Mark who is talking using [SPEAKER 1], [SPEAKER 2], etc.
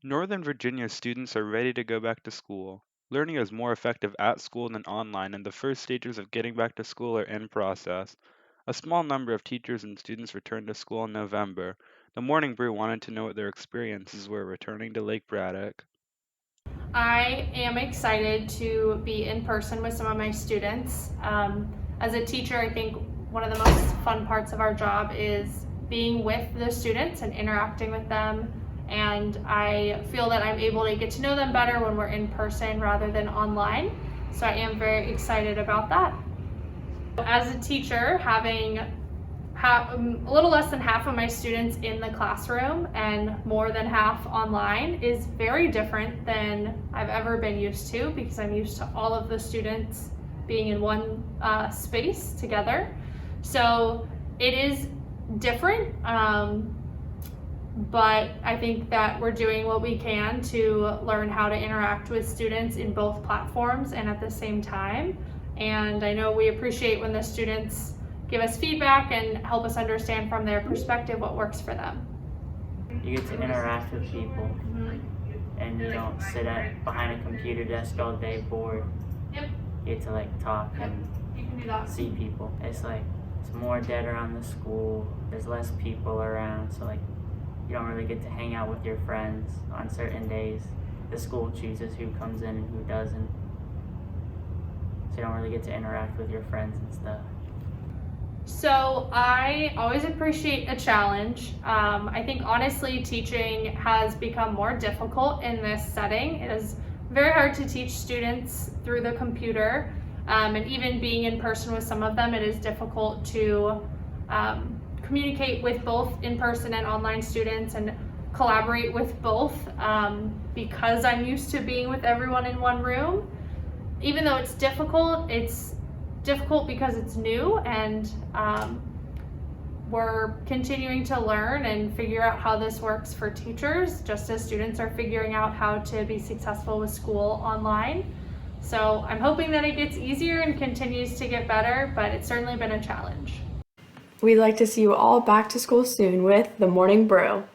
[SPEAKER 1] Northern Virginia students are ready to go back to school. Learning is more effective at school than online, and the first stages of getting back to school are in process. A small number of teachers and students returned to school in November. The Morning Brew wanted to know what their experiences were returning to Lake Braddock.
[SPEAKER 2] I am excited to be in person with some of my students. As a teacher, I think one of the most fun parts of our job is being with the students and interacting with them. And I feel that I'm able to get to know them better when we're in person rather than online. So I am very excited about that. As a teacher, having a little less than half of my students in the classroom and more than half online is very different than I've ever been used to, because I'm used to all of the students being in one space together. So it is different, but I think that we're doing what we can to learn how to interact with students in both platforms and at the same time. And I know we appreciate when the students give us feedback and help us understand from their perspective what works for them.
[SPEAKER 3] You get to interact with people, and you don't sit behind a computer desk all day bored.
[SPEAKER 2] Yep.
[SPEAKER 3] You get to talk and
[SPEAKER 2] You can do that.
[SPEAKER 3] see people. It's more dead around the school. There's less people around, so you don't really get to hang out with your friends on certain days. The school chooses who comes in and who doesn't, so you don't really get to interact with your friends and stuff.
[SPEAKER 2] So I always appreciate a challenge. I think honestly teaching has become more difficult in this setting. It is very hard to teach students through the computer, and even being in person with some of them, it is difficult to communicate with both in-person and online students and collaborate with both, because I'm used to being with everyone in one room. Even though it's difficult because it's new, and we're continuing to learn and figure out how this works for teachers, just as students are figuring out how to be successful with school online. So I'm hoping that it gets easier and continues to get better, but it's certainly been a challenge.
[SPEAKER 4] We'd like to see you all back to school soon with The Morning Brew.